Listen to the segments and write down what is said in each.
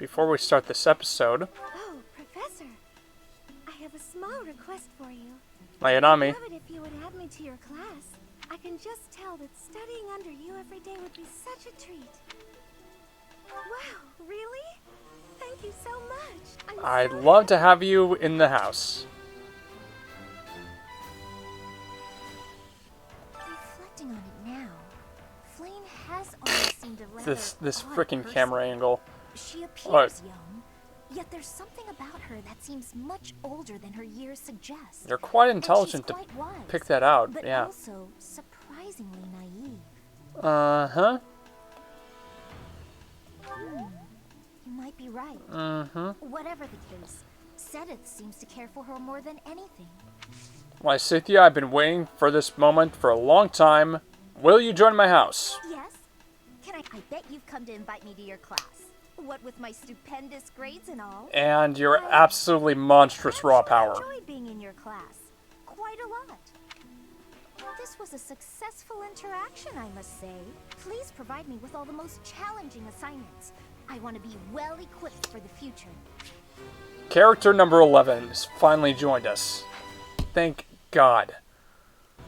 before we start this episode... Oh, Professor. I have a small request for you. Lay it on me. I'd love it if you would add me to your class. I can just tell that studying under you every day would be such a treat. Wow, really? Thank you so much. I'd so love to happy. have you in the house. Reflecting on it now, Flame has always seemed a rather This odd freaking person. camera angle. She appears What? young, yet there's something about her that seems much older than her years suggest. You're quite And she's intelligent to quite wise, pick that out, but yeah. also surprisingly naive. Uh-huh. You might be right. Mm-hmm. Whatever the case, Sedith seems to care for her more than anything. Why, Cynthia, I've been waiting for this moment for a long time. Will you join my house? Yes? I bet you've come to invite me to your class. What with my stupendous grades and all. And your absolutely monstrous raw power. I enjoyed being in your class. Quite a lot. This was a successful interaction, I must say. Please provide me with all the most challenging assignments. I want to be well equipped for the future. Character number 11 has finally joined us. Thank God.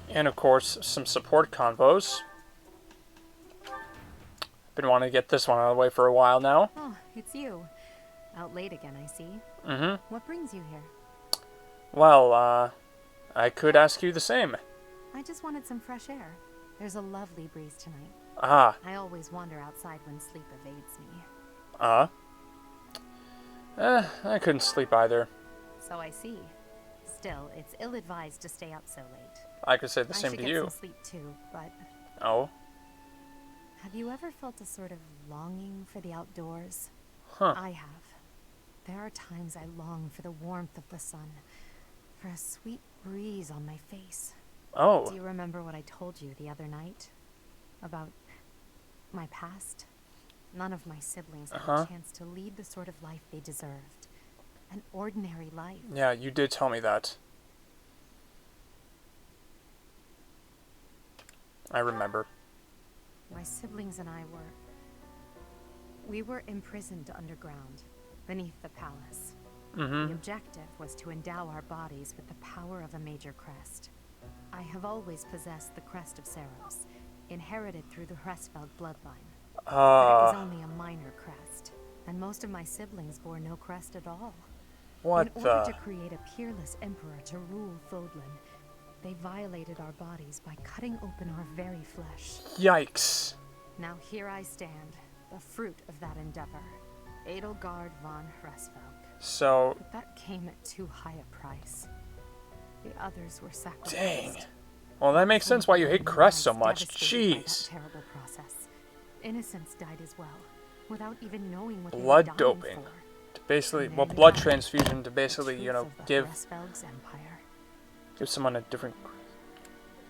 And of course, some support convos. Been wanting to get this one out of the way for a while now. Oh, it's you. Out late again, I see. Mm-hmm. What brings you here? Well, I could ask you the same. I just wanted some fresh air. There's a lovely breeze tonight. Ah. I always wander outside when sleep evades me. I couldn't sleep either. So I see. Still, it's ill-advised to stay up so late. I could say the I same should to get you. some sleep too, but Oh? have you ever felt a sort of longing for the outdoors? Huh. I have. There are times I long for the warmth of the sun, for a sweet breeze on my face. Oh. Do you remember what I told you the other night? About my past? None of my siblings had a chance to lead the sort of life they deserved. An ordinary life. Yeah, you did tell me that. I remember. My siblings and we were imprisoned underground, beneath the palace. Mm-hmm. The objective was to endow our bodies with the power of a major crest. I have always possessed the crest of Saros, inherited through the Hresvelg bloodline. But it was only a minor crest, and most of my siblings bore no crest at all. What In order to create a peerless emperor to rule Fodlan, they violated our bodies by cutting open our very flesh. Yikes. Now here I stand, the fruit of that endeavor. Edelgard von Hresvelg. So... But that came at too high a price. The others were sacrificed. Dang. Well, that makes sense why you hate Crest so much. Devastated by that Jeez. terrible process. Innocents died as well, without even knowing what they were Blood dying doping. for. To basically, And well, then blood the transfusion to basically, you know, truth of the give Hresvelg's empire. someone a different...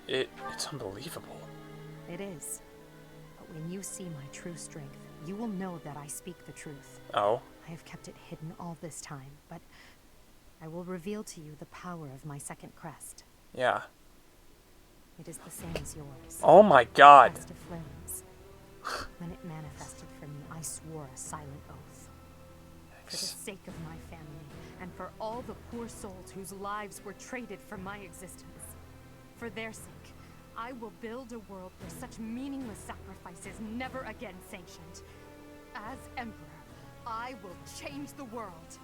It's unbelievable. It is. But when you see my true strength, you will know that I speak the truth. Oh? I have kept it hidden all this time, but I will reveal to you the power of my second crest. Yeah. It is the same as yours. Oh my God. Crest of flames. When it manifested for me, I swore a silent oath. For the sake of my family, and for all the poor souls whose lives were traded for my existence. For their sake, I will build a world where such meaningless sacrifices never again sanctioned. As Emperor, I will change the world.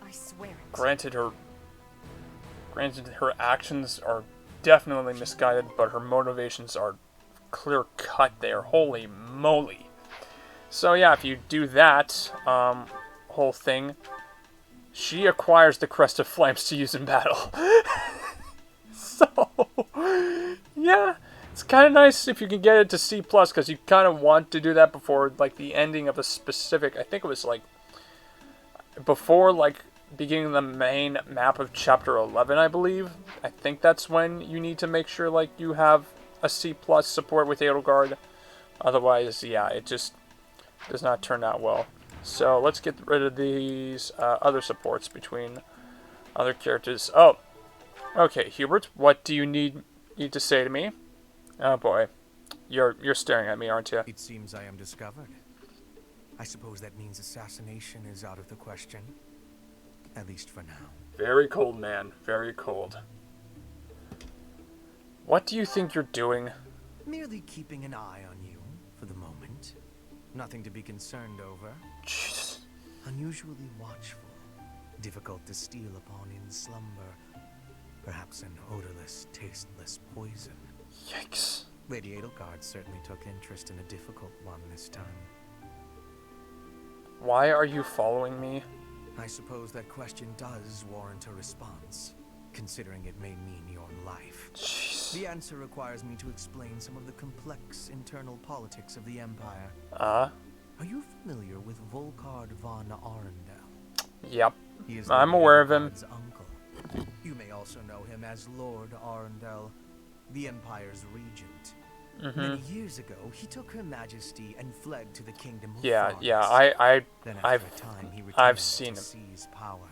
I swear it. Granted, her actions are definitely misguided, but her motivations are clear-cut there. Holy moly. So yeah, if you do that, whole thing, she acquires the Crest of Flames to use in battle. So, yeah, it's kind of nice if you can get it to C+, because you kind of want to do that before, like, the ending of a specific, I think it was, like, before, like, beginning the main map of Chapter 11, I believe. I think that's when you need to make sure, like, you have a C+ support with Edelgard. Otherwise, yeah, it just does not turn out well. So, let's get rid of these other supports between other characters. Oh, okay, Hubert, what do you need to say to me? Oh boy, you're staring at me, aren't you? It seems I am discovered. I suppose that means assassination is out of the question. At least for now. Very cold, man. Very cold. What do you think you're doing? Merely keeping an eye on you for the moment. Nothing to be concerned over. Jeez. Unusually watchful. Difficult to steal upon in slumber. Perhaps an odorless, tasteless poison. Yikes. Lady Edelgard certainly took interest in a difficult one this time. Why are you following me? I suppose that question does warrant a response, considering it may mean your life. Jeez. The answer requires me to explain some of the complex internal politics of the Empire. Uh? Are you familiar with Volkard von Arundel? Yep. He is I'm Lady aware of him. Edelgard's uncle. You may also know him as Lord Arundel, the Empire's regent. Many years ago, he took Her Majesty and fled to the Kingdom of Yeah, Faunus. yeah, Then I've after a time, he returned I've seen to him. seize power.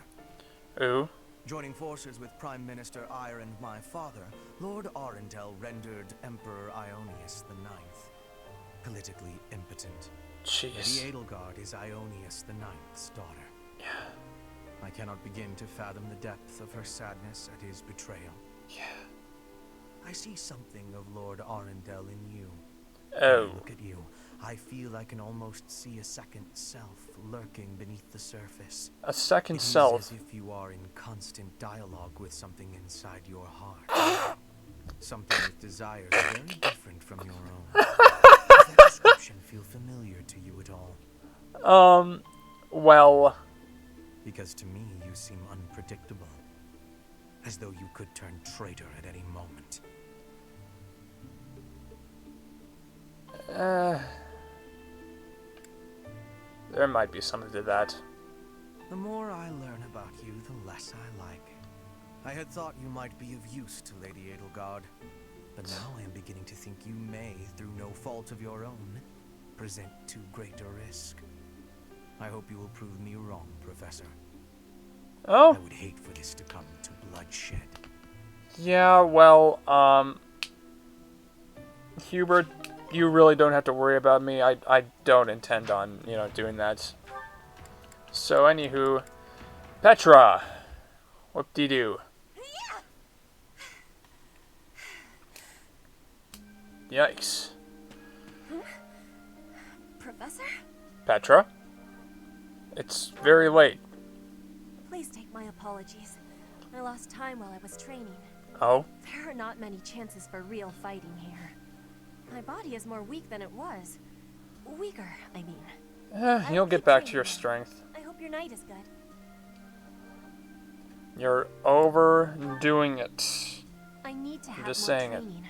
Ooh. Joining forces with Prime Minister Ire and my father, Lord Arundel rendered Emperor Ionius IX politically impotent. Jeez. Lady Edelgard is Ionius IX's daughter. Yeah. I cannot begin to fathom the depth of her sadness at his betrayal. Yeah. I see something of Lord Arundel in you. When Oh. I look at you, I feel I can almost see a second self lurking beneath the surface. A second It is self. as if you are in constant dialogue with something inside your heart. Something with desires very different from your own. Does that description feel familiar to you at all? Well, Because to me, you seem unpredictable. As though you could turn traitor at any moment. there might be something to that. The more I learn about you, the less I like. I had thought you might be of use to Lady Edelgard, but now I am beginning to think you may, through no fault of your own, present too great a risk. I hope you will prove me wrong, Professor. Oh, I would hate for this to come to bloodshed. yeah, well, Hubert, you really don't have to worry about me. I don't intend on, doing that. So, anywho, Petra, whoop-de-doo. Yikes. Professor? Petra? It's very late. Please take my apologies. I lost time while I was training. Oh? There are not many chances for real fighting here. My body is more weak than it was. Weaker, I mean. You'll get back to your strength. I hope your night is good. You're overdoing it. I need to have just more saying it. training.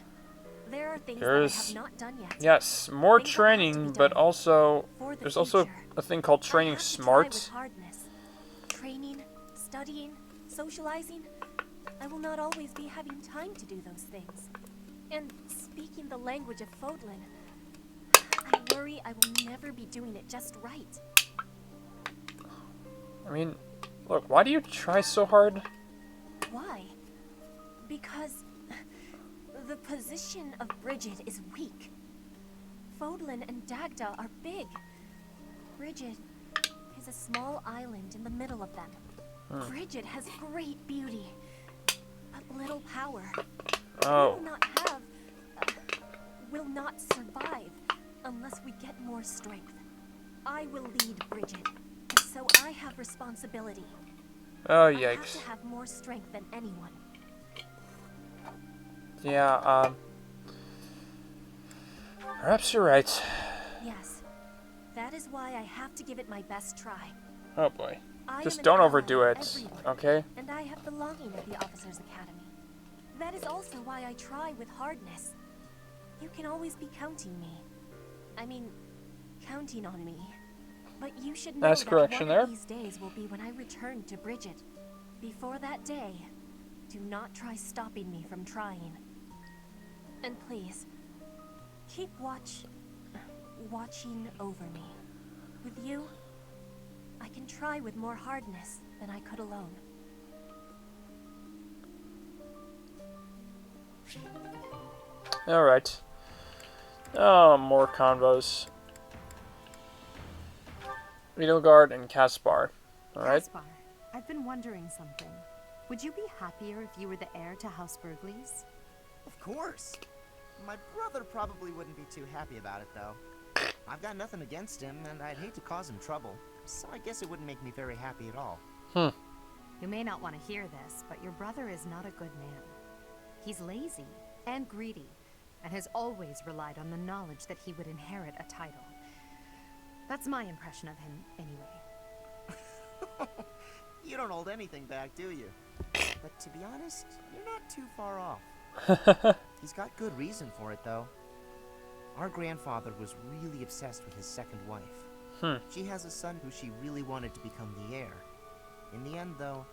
There are things There's- that I have not done yet. Yes, more Things that have to be training, but done also for the there's also future. a thing called training I have to try smart. with hardness. Training, studying, socializing. I will not always be having time to do those things. And speaking the language of Fodlan, I worry I will never be doing it just right. I mean, look, why do you try so hard? Why? Because the position of Bridget is weak. Fodlan and Dagda are big. Bridget is a small island in the middle of them. Bridget has great beauty, but little power. Oh, Will not survive unless we get more strength. I will lead Bridget, and so I have responsibility. oh I have yikes. to have more strength than anyone. Yeah, perhaps you're right. Yes, that is why I have to give it my best try. Oh boy. I Just am an don't ally overdo of it, everyone, okay? and I have belonging at the Officers Academy. That is also why I try with hardness. You can always be counting me. I mean, counting on me. But you should know Nice that correction one there. of these days will be when I return to Bridget. Before that day, do not try stopping me from trying. And please, keep watching over me. With you, I can try with more hardness than I could alone. Alright. Oh, more convos. Edelgard and Caspar. Alright. Caspar, I've been wondering something. Would you be happier if you were the heir to House Burgleys? Of course. My brother probably wouldn't be too happy about it, though. I've got nothing against him, and I'd hate to cause him trouble, so I guess it wouldn't make me very happy at all. You may not want to hear this, but your brother is not a good man. He's lazy and greedy, and has always relied on the knowledge that he would inherit a title. That's my impression of him, anyway. You don't hold anything back, do you? But to be honest, you're not too far off. He's got good reason for it, though. Our grandfather was really obsessed with his second wife. She has a son who she really wanted to become the heir. In the end, though,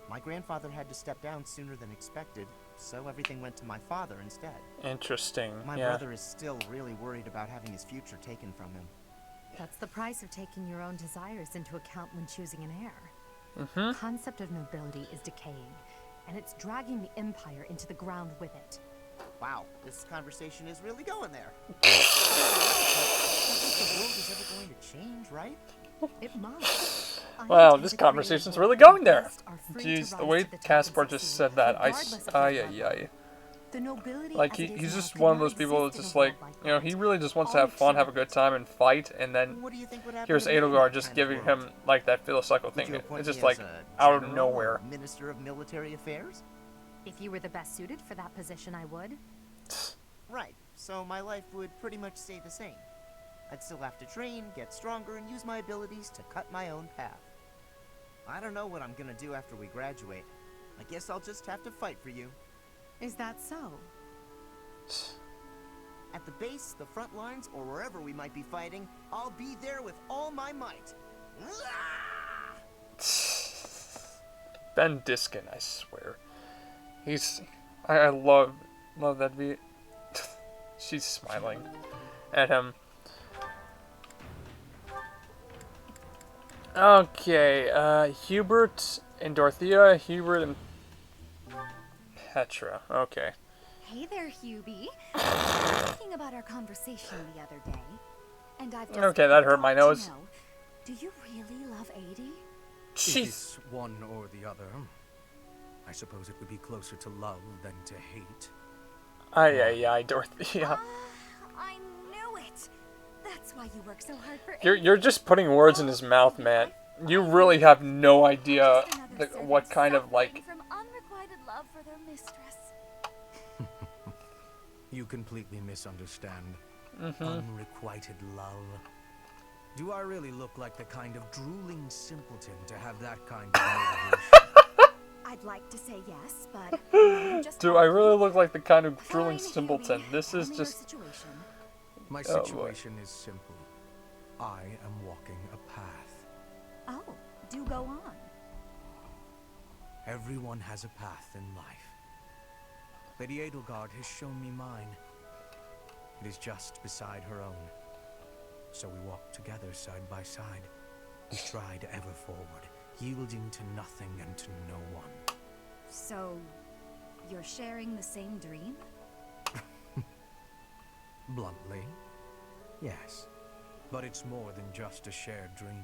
my grandfather had to step down sooner than expected, so everything went to my father instead. Interesting. My yeah. brother is still really worried about having his future taken from him. That's the price of taking your own desires into account when choosing an heir. Mm-hmm. The concept of nobility is decaying, and it's dragging the empire into the ground with it. Wow, this conversation is really going there. I don't think the world is ever going to change, right? It must. Wow, this conversation's really going there. Jeez, the way Caspar just said that, ay. The nobility Like, as it is he's now just could one of not those people exist that's just in a like, world you know, that. he really just wants to All have fun, have a children- good time, and fight, and then What do you think would happen here's to me in Edelgard that just kind of giving world? him, like, that philosophical Would thing. you appoint It's just me like, as a out of general or nowhere. Minister of Military Affairs? If you were the best suited for that position, I would. Right, so my life would pretty much stay the same. I'd still have to train, get stronger, and use my abilities to cut my own path. I don't know what I'm gonna do after we graduate. I guess I'll just have to fight for you. Is that so? At the base, the front lines, or wherever we might be fighting, I'll be there with all my might. Ben Diskin, I swear. He's... I love that beat. She's smiling at him. Okay, Hubert and Dorothea, Hubert and Petra. Okay. Hey there, Hubie. I was thinking about our conversation the other day, and I've just Okay, that hurt my got to nose. know, do you really love Adie? If Jeez. it's one or the other, I suppose it would be closer to love than to hate. Ay, Dorothea. I knew it. That's why you work so hard for You're just putting words in his mouth, man. You really have no idea what kind of, like... from unrequited love for their mistress. You completely misunderstand. Unrequited love. Do I really look like the kind of drooling simpleton to have that kind of motivation? I'd like to say yes, but just Do I really look like the kind of Fine, drooling simpleton? Hubie. This Tell is me your just... situation. My Oh, boy. situation is simple. I am walking a path. Oh, do go on. Everyone has a path in life. Lady Edelgard has shown me mine. It is just beside her own. So we walk together side by side. We stride ever forward, yielding to nothing and to no one. So, you're sharing the same dream? Bluntly, yes. But it's more than just a shared dream.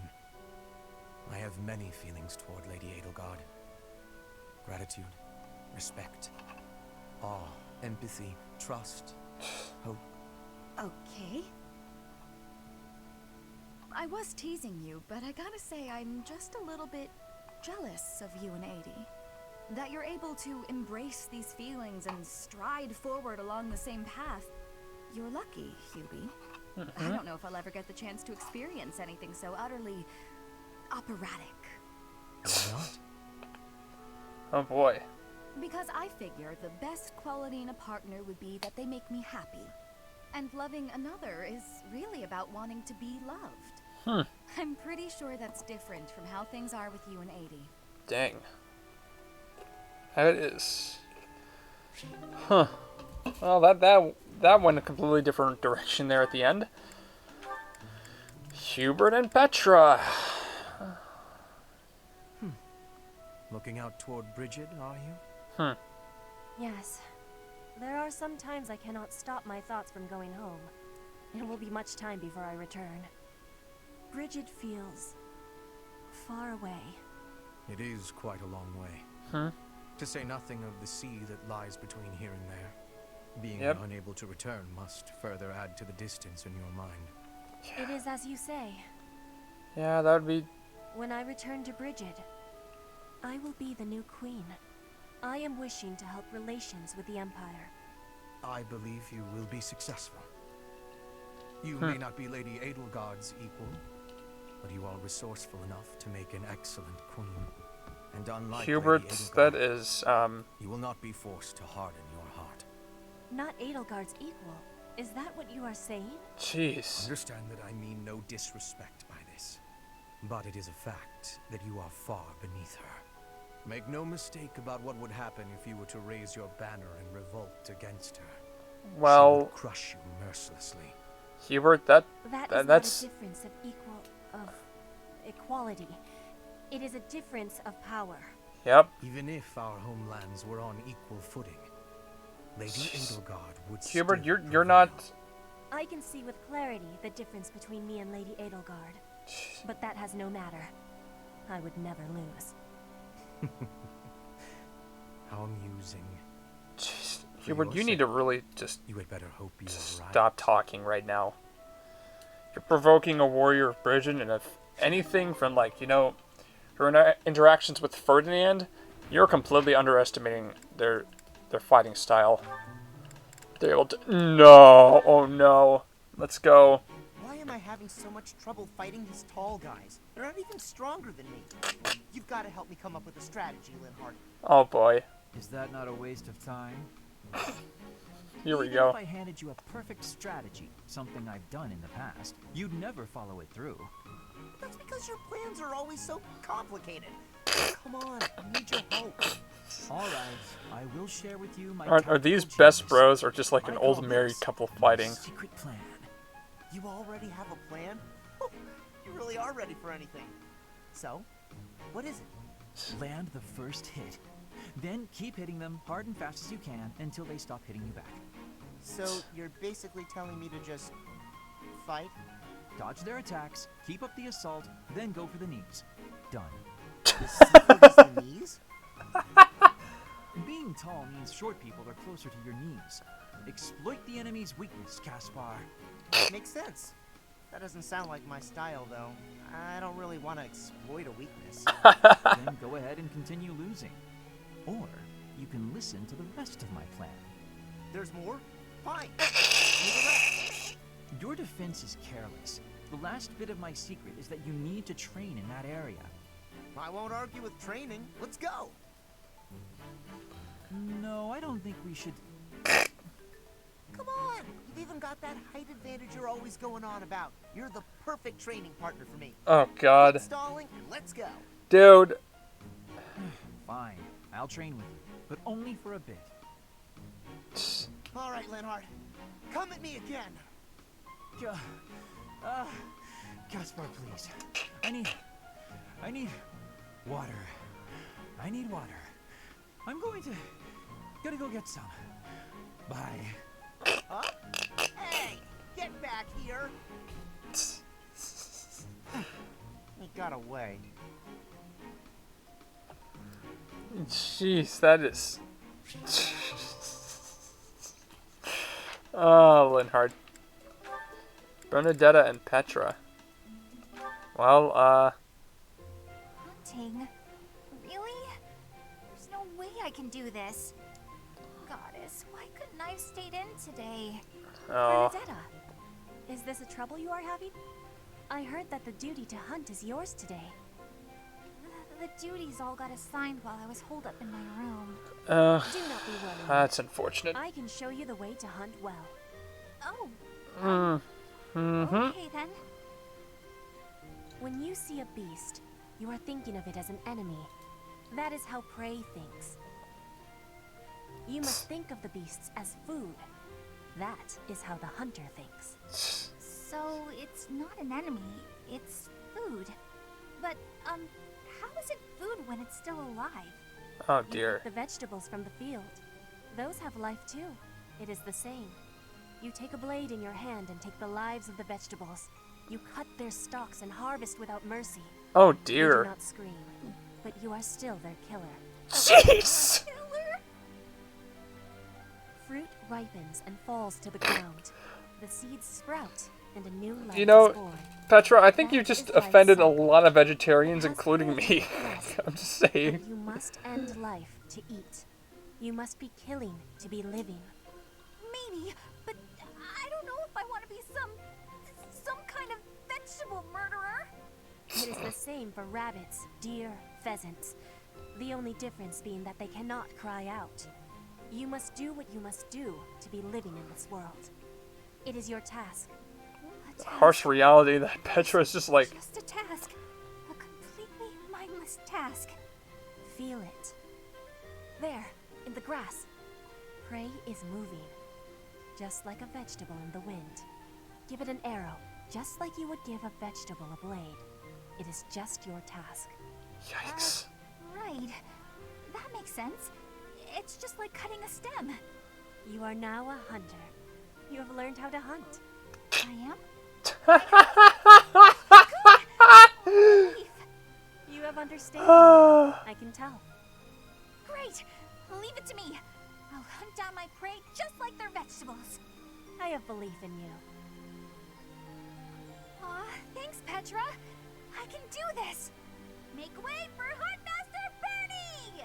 I have many feelings toward Lady Edelgard. Gratitude, respect, awe, empathy, trust, hope. Okay. I was teasing you, but I gotta say I'm just a little bit jealous of you and Adie. That you're able to embrace these feelings and stride forward along the same path. You're lucky, Hubie. I don't know if I'll ever get the chance to experience anything so utterly operatic. Why not? Oh boy. Because I figure the best quality in a partner would be that they make me happy. And loving another is really about wanting to be loved. I'm pretty sure that's different from how things are with you and Adie. Dang. That is. Huh. Well, that went a completely different direction there at the end. Hubert and Petra. Looking out toward Bridget, are you? Yes. There are some times I cannot stop my thoughts from going home. It will be much time before I return. Bridget feels far away. It is quite a long way. To say nothing of the sea that lies between here and there. Being unable to return must further add to the distance in your mind. It is as you say. Yeah, that would be... When I return to Brigid, I will be the new queen. I am wishing to help relations with the Empire. I believe you will be successful. You may not be Lady Edelgard's equal, but you are resourceful enough to make an excellent queen. And unlike Hubert, Lady Edelgard, that is, you will not be forced to harden your heart. Not Edelgard's equal. Is that what you are saying? Jeez. Understand that I mean no disrespect by this, but it is a fact that you are far beneath her. Make no mistake about what would happen if you were to raise your banner and revolt against her. She Well, would crush you mercilessly. Hubert, That is that's... not a difference of equality. It is a difference of power. Yep. Even if our homelands were on equal footing, Lady Edelgard would Hubert, still you're prevail. not... I can see with clarity the difference between me and Lady Edelgard. But that has no matter. I would never lose. How amusing. Jeez. For Hubert, your you need sake, to really just You had better hope you are right. stop talking right now. You're provoking a warrior of Brigid, and if anything from, like, you know, her interactions with Ferdinand, you're completely underestimating their fighting style. They're able to... No! Oh no. Let's go. Why am I having so much trouble fighting these tall guys? They're not even stronger than me. You've got to help me come up with a strategy, Linhardt. Oh boy. Is that not a waste of time? Here we Even go. if I handed you a perfect strategy, something I've done in the past, you'd never follow it through. That's because your plans are always so complicated. Come on, I need your help. All right, I will share with you my Are tactical these best genius. bros or just like an I old call married this couple my fighting? secret plan. You already have a plan? Oh, you really are ready for anything. So, what is it? Land the first hit. Then keep hitting them hard and fast as you can until they stop hitting you back. So, you're basically telling me to just fight? Dodge their attacks, keep up the assault, then go for the knees. Done. The secret is the knees? Being tall means short people are closer to your knees. Exploit the enemy's weakness, Caspar. Makes sense. That doesn't sound like my style, though. I don't really want to exploit a weakness. Then go ahead and continue losing. Or you can listen to the rest of my plan. There's more? Fine. Give me the rest. Your defense is careless. The last bit of my secret is that you need to train in that area. I won't argue with training. Let's go. No, I don't think we should... Come on. You've even got that height advantage you're always going on about. You're the perfect training partner for me. Oh god. Quit stalling and let's go. Dude. Fine, I'll train with you, but only for a bit. All right, Linhardt. Come at me again. Caspar, please. I need water. I need water. I'm gotta go get some. Bye. Huh? Hey, get back here. He got away. Jeez, that is... Oh, Linhardt. Bernadetta and Petra. Well, Hunting? Really? There's no way I can do this. Goddess, why couldn't I have stayed in today? oh, Bernadetta, is this a trouble you are having? I heard that the duty to hunt is yours today. The duties all got assigned while I was holed up in my room. Do not be worried. that's unfortunate. I can show you the way to hunt well. Oh, Mm-hmm. okay then. When you see a beast, you are thinking of it as an enemy. That is how prey thinks. You must think of the beasts as food. That is how the hunter thinks. So it's not an enemy, it's food. But, how is it food when it's still alive? Oh You dear. pick the vegetables from the field. Those have life too. It is the same. You take a blade in your hand and take the lives of the vegetables. You cut their stalks and harvest without mercy. Oh They do dear. not scream, but you are still their killer. Jeez! Fruit ripens and falls to the ground. The seeds sprout, and a new life You know, is born. Petra, I think you That just is life's offended a cycle. lot of vegetarians, It has including food me. to rest, I'm just but saying. you must end life to eat. You must be killing to be living. Maybe, but I don't know if I want to be some kind of vegetable murderer. It is the same for rabbits, deer, pheasants. The only difference being that they cannot cry out. You must do what you must do to be living in this world. It is your task. A Harsh task. reality that Petra is just like, Just a task. A completely mindless task. Feel it. There, in the grass. Prey is moving, just like a vegetable in the wind. Give it an arrow, just like you would give a vegetable a blade. It is just your task. yikes. Right. That makes sense. It's just like cutting a stem. You are now a hunter. You have learned how to hunt. I am? Relief. You have understanding. I can tell. Great. Leave it to me. I'll hunt down my prey just like they're vegetables. I have belief in you. Aw, thanks, Petra. I can do this. Make way for Huntmaster Bernie!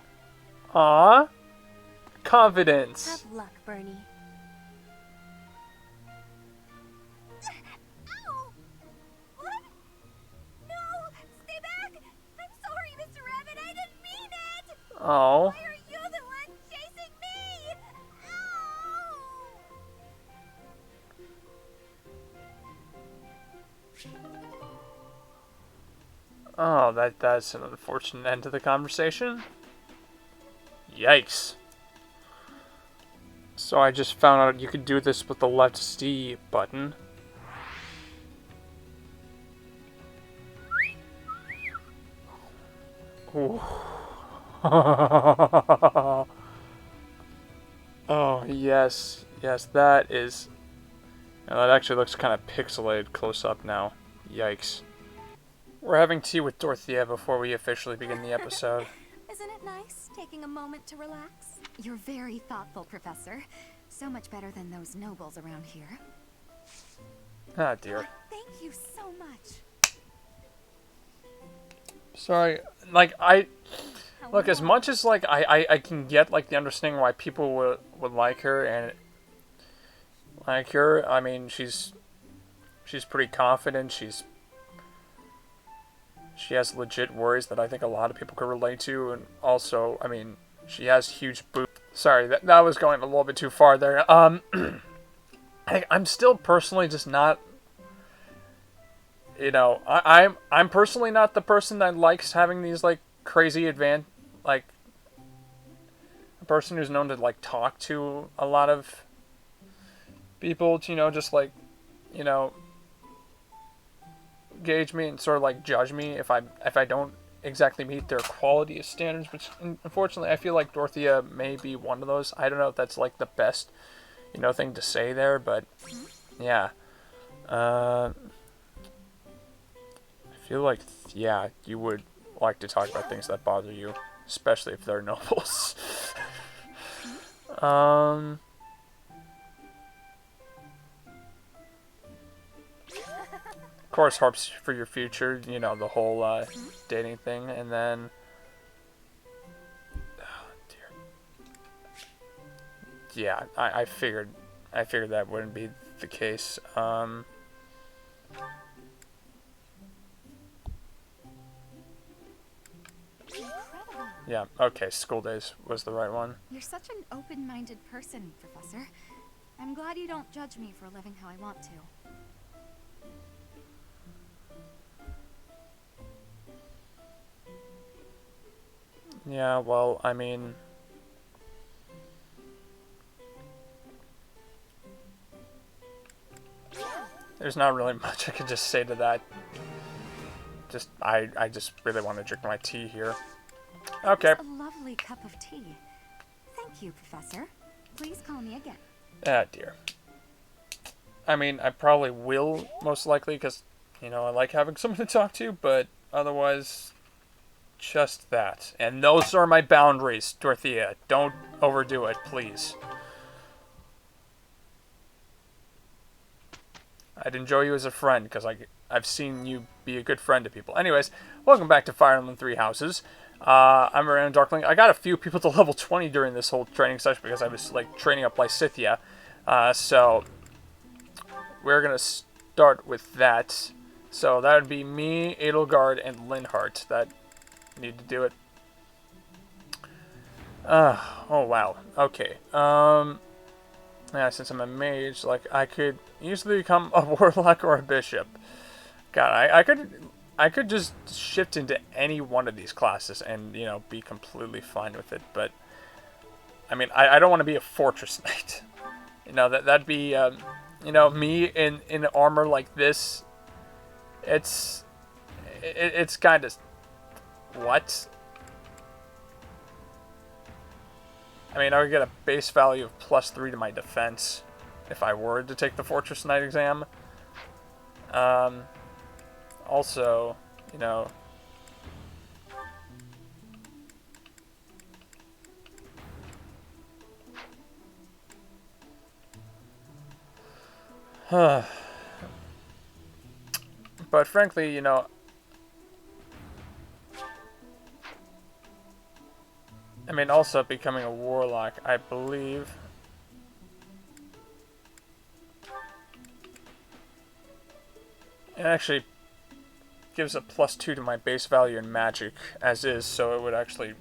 Aw. Confidence. Have luck, Bernie. Ow! What? No! Stay back! I'm sorry, Mr. Rabbit. I didn't mean it! Oh. Why are you the one chasing me? Oh, that's an unfortunate end to the conversation. Yikes. So I just found out you could do this with the left C button. Ooh. Oh, yes. Yes, that is... Now that actually looks kind of pixelated close up now. Yikes. We're having tea with Dorothea before we officially begin the episode. Isn't it nice taking a moment to relax? You're very thoughtful, Professor. So much better than those nobles around here. Ah, dear. Thank you so much. Sorry, like, look, as much as, like, I can get, like, the understanding why people would like her, and like her, I mean, she's pretty confident, she has legit worries that I think a lot of people could relate to, and also, I mean, she has huge boobs. Sorry, that was going a little bit too far there. I'm still personally just not, you know, I'm personally not the person that likes having these, like, crazy like, a person who's known to, like, talk to a lot of people to, you know, just, like, you know, gauge me and sort of, like, judge me if I don't exactly meet their quality standards, which unfortunately I feel like Dorothea may be one of those. I don't know if that's, like, the best, you know, thing to say there, but yeah. I feel like, yeah, you would like to talk about things that bother you, especially if they're nobles. Of course, hopes for your future, you know, the whole dating thing, and then, oh dear. Yeah, I figured that wouldn't be the case. Yeah, okay, school days was the right one. You're such an open-minded person, Professor. I'm glad you don't judge me for living how I want to. Yeah, well, I mean, there's not really much I could just say to that. Just, I just really want to drink my tea here. Okay. A lovely cup of tea. Thank you, Professor. Please call me again. Ah, dear. I mean, I probably will, most likely, because, you know, I like having someone to talk to, but Otherwise, just that. And those are my boundaries, Dorothea. Don't overdo it, please. I'd enjoy you as a friend, because I've seen you be a good friend to people. Anyways, welcome back to Fire Emblem Three Houses. I'm Miranda Darkling. I got a few people to level 20 during this whole training session, because I was, like, training up Lysithea. So, we're going to start with that. So, that would be me, Edelgard, and Linhardt that need to do it. Oh, wow. Okay. Yeah, since I'm a mage, like, I could easily become a warlock or a bishop. God, I could just shift into any one of these classes and, you know, be completely fine with it. But, I mean, I don't want to be a fortress knight. You know, that'd be, you know, me in armor like this. It's kind of, what? I mean, I would get a base value of +3 to my defense if I were to take the Fortress Knight exam. Also, you know, but frankly, you know, I mean, also becoming a warlock, I believe. It actually gives a +2 to my base value in magic, as is, so it would actually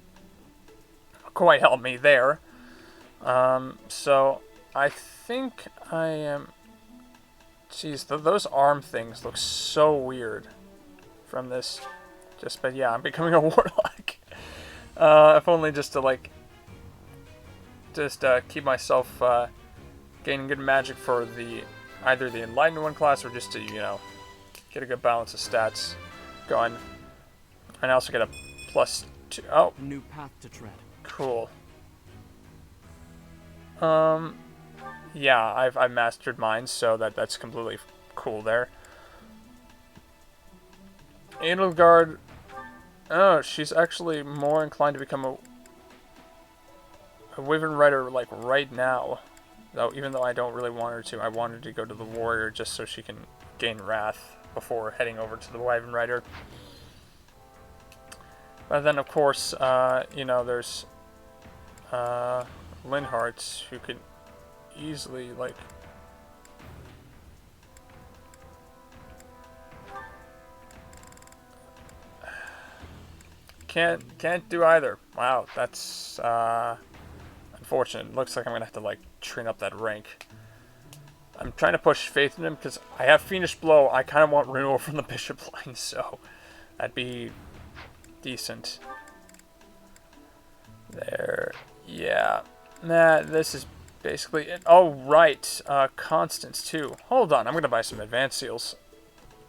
quite help me there. So I think I am... Jeez, those arm things look so weird from this. But yeah, I'm becoming a warlock. If only just to, like, keep myself gaining good magic for either the Enlightened One class or just to, you know, get a good balance of stats going. And I also get a +2. Oh, New path to tread. cool. Yeah, I've mastered mine, so that's completely cool there. Edelgard. Oh, she's actually more inclined to become a Wyvern Rider, like, right now. Though, even though I don't really want her to. I want her to go to the Warrior just so she can gain Wrath before heading over to the Wyvern Rider. But then, of course, you know, there's Linhardt, who could easily, like... Can't do either. Wow, that's unfortunate. Looks like I'm gonna have to, like, train up that rank. I'm trying to push faith in him because I have Fiendish Blow. I kind of want renewal from the bishop line, so that'd be decent. There, yeah. Nah, this is basically it. Oh right, Constance too. Hold on, I'm gonna buy some advanced seals.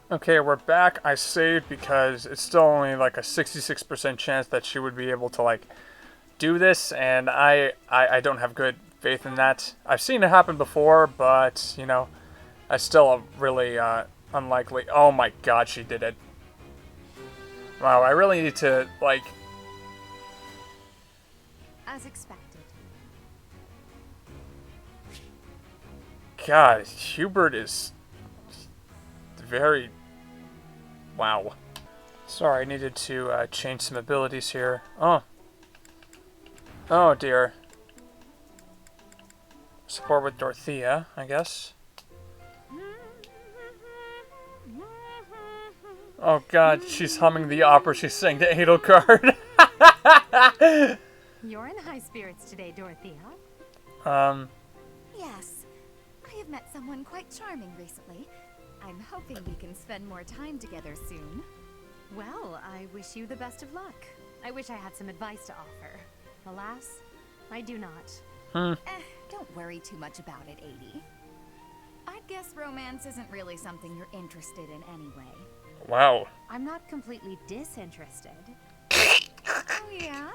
Okay, we're back. I saved because it's still only like a 66% chance that she would be able to, like, do this, and I don't have good faith in that. I've seen it happen before, but, you know, I still really unlikely. Oh my god, she did it. Wow, I really need to, like... As expected. God, Hubert is very... Wow. Sorry, I needed to change some abilities here. Oh. Oh dear. Support with Dorothea, I guess. Oh god, she's humming the opera she sang to Edelgard. You're in high spirits today, Dorothea. Yes, I have met someone quite charming recently. I'm hoping we can spend more time together soon. Well, I wish you the best of luck. I wish I had some advice to offer. Alas, I do not. Don't worry too much about it, Adie. I'd guess romance isn't really something you're interested in anyway. Wow. I'm not completely disinterested. Oh yeah?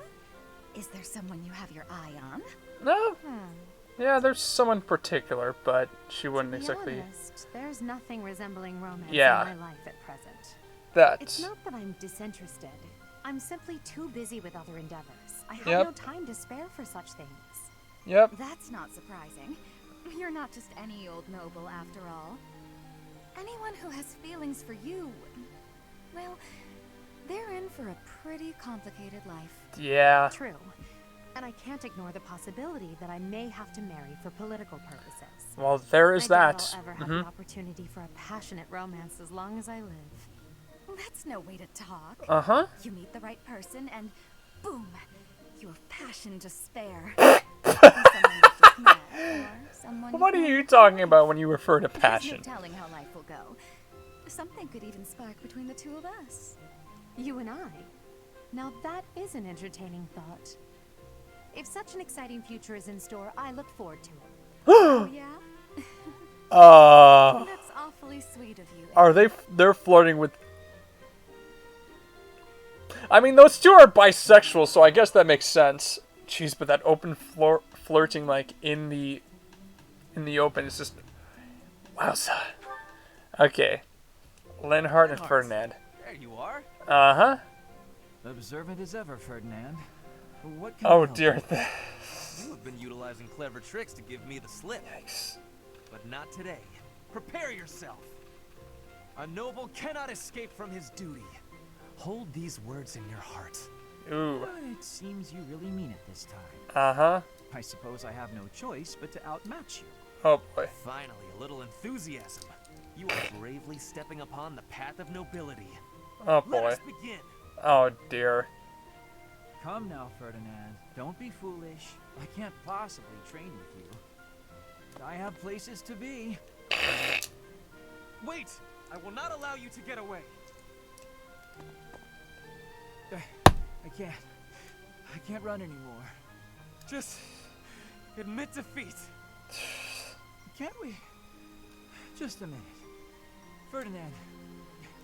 Is there someone you have your eye on? No. Yeah, there's someone particular, but she wouldn't To be exactly... honest, there's nothing resembling romance Yeah. in my life at present. that. It's not that I'm disinterested. I'm simply too busy with other endeavors. I have Yep. no time to spare for such things. Yep. That's not surprising. You're not just any old noble, after all. Anyone who has feelings for you, well, they're in for a pretty complicated life. Yeah. True. And I can't ignore the possibility that I may have to marry for political purposes. Well, there is I doubt that. I'll ever have the opportunity for a passionate romance as long as I live. That's no way to talk. Uh-huh. You meet the right person and boom, you have passion to spare. Someone you've just met, or someone What are you've you met talking in about when you refer to life. passion? There's no telling how life will go. Something could even spark between the two of us. You and I? Now that is an entertaining thought. If such an exciting future is in store, I look forward to it. Oh yeah? That's awfully sweet of you. Are they're flirting with... I mean, those two are bisexual, so I guess that makes sense. Jeez, but that open flirting, like, in the open, is just... Wowza. Okay. Linhart and Ferdinand. There you are. Uh-huh. Observant as ever, Ferdinand. What can I Oh, help dear. you? You have been utilizing clever tricks to give me the slip. Yikes. But not today. Prepare yourself. A noble cannot escape from his duty. Hold these words in your heart. Ooh. It seems you really mean it this time. Uh-huh. I suppose I have no choice but to outmatch you. Oh, boy. Finally, a little enthusiasm. You are bravely stepping upon the path of nobility. Oh, Let boy. us begin. Oh, dear. Come now, Ferdinand. Don't be foolish. I can't possibly train with you. I have places to be. Wait! I will not allow you to get away. I can't run anymore. Just admit defeat. Can't we? Just a minute. Ferdinand,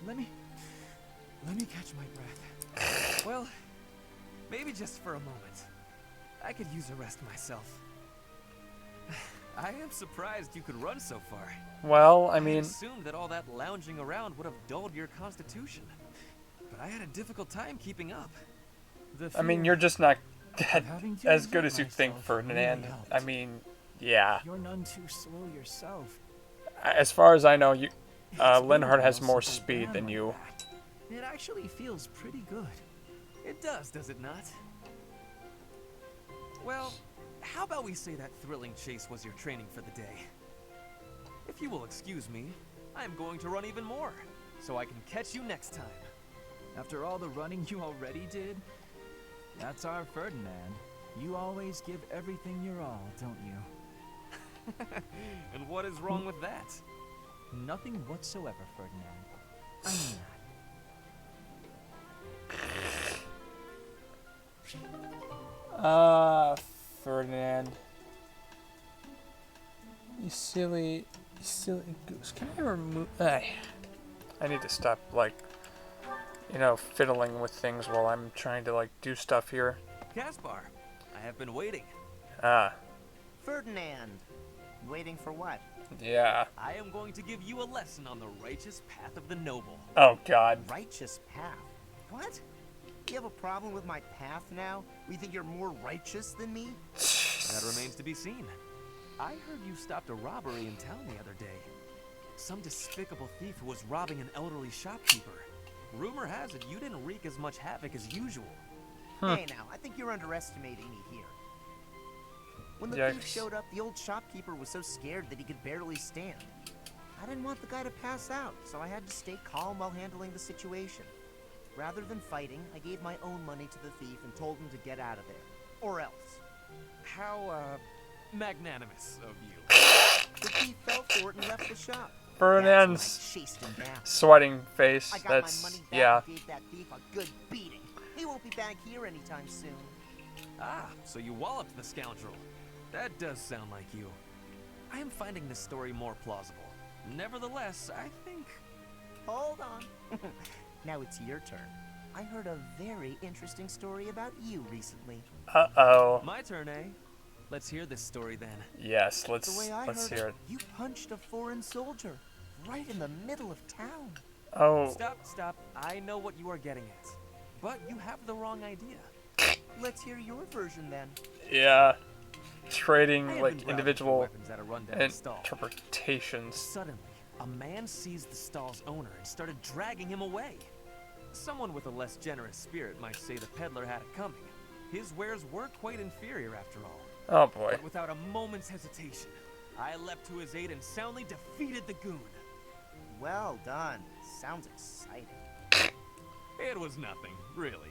let me catch my breath. Well, maybe just for a moment. I could use a rest myself. I am surprised you could run so far. Well, I I mean... assumed that all that lounging around would have dulled your constitution. But I had a difficult time keeping up. I mean, you're just not that having to as good exert as you think, myself Ferdinand. really helped. I mean, yeah. You're none too slow yourself. As far as I know, you, It's been a Linhart has while more since I speed ran than like you. that. It actually feels pretty good. It does it not? Well, how about we say that thrilling chase was your training for the day? If you will excuse me, I am going to run even more, so I can catch you next time. After all the running you already did, that's our Ferdinand. You always give everything your all, don't you? And what is wrong with that? Nothing whatsoever, Ferdinand. I mean that. Ferdinand. You silly goose. Can I remove... I need to stop, like, you know, fiddling with things while I'm trying to, like, do stuff here. Caspar, I have been waiting. Ah, Ferdinand. Waiting for what? yeah. I am going to give you a lesson on the righteous path of the noble. Oh, God. Righteous path. What? You have a problem with my path now? You think you're more righteous than me? That remains to be seen. I heard you stopped a robbery in town the other day. Some despicable thief who was robbing an elderly shopkeeper. Rumor has it you didn't wreak as much havoc as usual. Hey now, I think you're underestimating me here. When the thief Yikes. showed up, the old shopkeeper was so scared that he could barely stand. I didn't want the guy to pass out, so I had to stay calm while handling the situation. Rather than fighting, I gave my own money to the thief and told him to get out of there. Or else. How, magnanimous of you. The thief fell for it and left the shop. Ferdinand's That's when I chased him down. sweating face. I got That's... my money back yeah. and gave that thief a good beating. He won't be back here anytime soon. Ah, so you walloped the scoundrel. That does sound like you. I am finding this story more plausible. Nevertheless, I think... Hold on. Now it's your turn. I heard a very interesting story about you recently. Uh-oh. My turn, eh? Let's hear this story then. Yes, The way I let's heard hear it, it. you punched a foreign soldier right in the middle of town. Oh. Stop. I know what you are getting at. But you have the wrong idea. Let's hear your version then. Yeah. I Trading, have like, been browsing for individual weapons at a rundown stall. interpretations. Suddenly, a man seized the stall's owner and started dragging him away. Someone with a less generous spirit might say the peddler had it coming. His wares were quite inferior after all. Oh boy. But without a moment's hesitation, I leapt to his aid and soundly defeated the goon. Well done. Sounds exciting. It was nothing, really.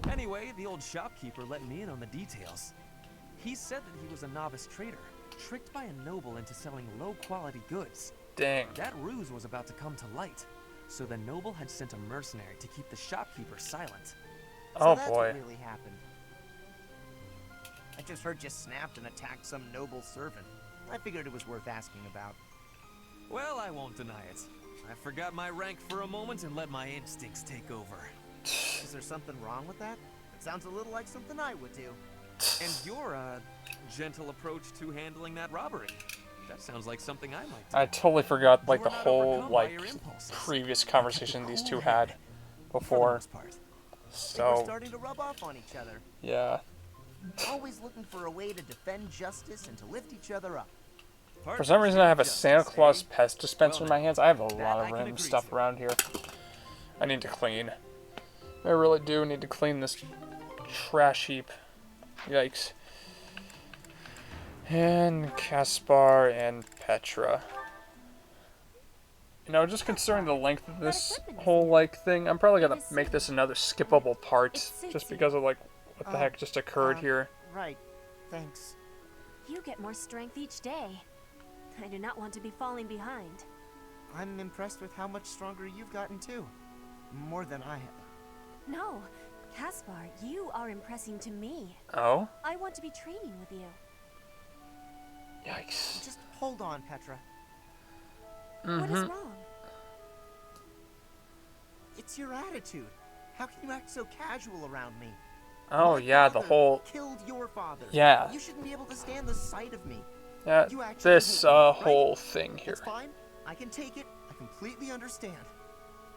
Anyway, the old shopkeeper let me in on the details. He said that he was a novice trader, tricked by a noble into selling low-quality goods. Dang. That ruse was about to come to light, so the noble had sent a mercenary to keep the shopkeeper silent. Oh So that's boy. what really happened. I just heard you snapped and attacked some noble servant. I figured it was worth asking about. Well, I won't deny it. I forgot my rank for a moment and let my instincts take over. Is there something wrong with that? It sounds a little like something I would do. And your, gentle approach to handling that robbery. That sounds like something I might do. I totally forgot, like, You the were not whole, overcome by like, your impulses. previous You kept conversation a these cool two head, had for the before. most part. They were So, starting to rub off on each other. yeah. Always looking for a way to defend justice and to lift each other up. For some reason, I have a Santa Justice, Claus eh? pest dispenser in my hands. I have a lot I of can random agree stuff to. around here. I need to clean. I really do need to clean this trash heap. Yikes. And Caspar and Petra. You know, just considering the length of this whole, like, thing, I'm probably gonna make this another skippable part, just because of, like, what the heck just occurred here. Right. Thanks. You get more strength each day. I do not want to be falling behind. I'm impressed with how much stronger you've gotten too. More than I have. No, Caspar, you are impressing to me. Oh? I want to be training with you. Yikes. Just hold on, Petra. What is wrong? It's your attitude. How can you act so casual around me? Oh, My yeah, the father whole... killed your father. Yeah. You shouldn't be able to stand the sight of me. Yeah, You actually this, hate me, right? whole thing here. It's fine. I can take it. I completely understand.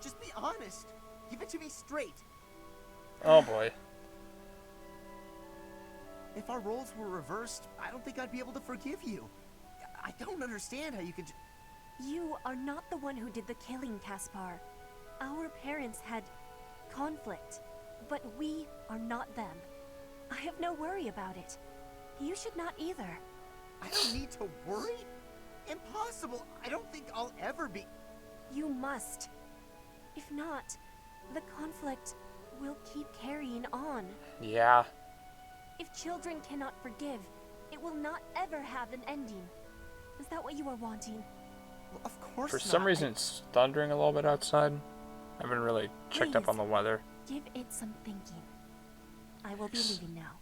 Just be honest. Give it to me straight. Oh, boy. If our roles were reversed, I don't think I'd be able to forgive you. I don't understand how you could. You are not the one who did the killing, Caspar. Our parents had conflict, but we are not them. I have no worry about it. You should not either. I don't need to worry? Impossible. I don't think I'll ever be. You must. If not, the conflict will keep carrying on. Yeah. If children cannot forgive, it will not ever have an ending. Is that what you are wanting? Well, of course For not. some reason, it's thundering a little bit outside. I haven't really checked up on the weather. Give it some thinking. I will be leaving now.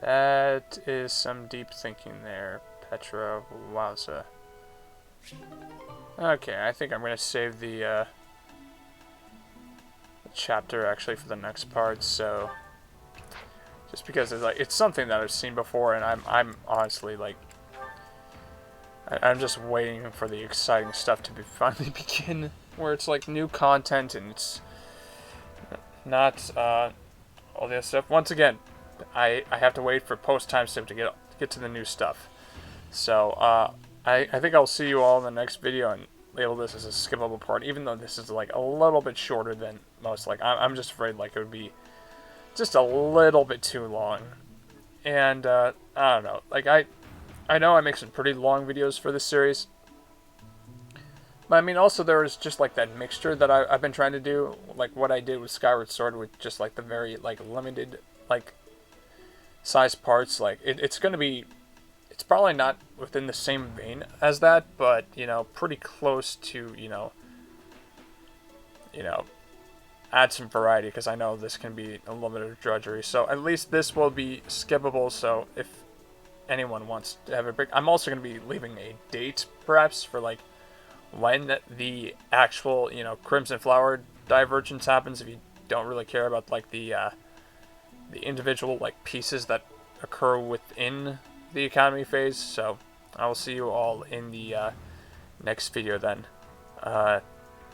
That is some deep thinking there, Petra. Wowza. Okay, I think I'm gonna save the chapter actually for the next part. So, just because it's something that I've seen before, and I'm honestly like, I'm just waiting for the exciting stuff to finally begin, where it's like new content and it's not all the other stuff. Once again, I have to wait for post timestamp to get to the new stuff. So I think I'll see you all in the next video and label this as a skippable part, even though this is like a little bit shorter than most. Like I'm just afraid like it would be just a little bit too long. And I don't know. Like I know I make some pretty long videos for this series. But I mean, also there was just like that mixture that I've been trying to do, like what I did with Skyward Sword, with just like the very like limited like size parts. Like it's gonna be, it's probably not within the same vein as that, but you know, pretty close to you know, add some variety, because I know this can be a little bit of drudgery. So at least this will be skippable. So if anyone wants to have a break, I'm also gonna be leaving a date perhaps for like when the actual, you know, Crimson Flower divergence happens, if you don't really care about like the individual like pieces that occur within the Academy phase. So I will see you all in the next video then.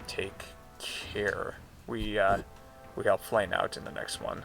take care. We help Flame out in the next one.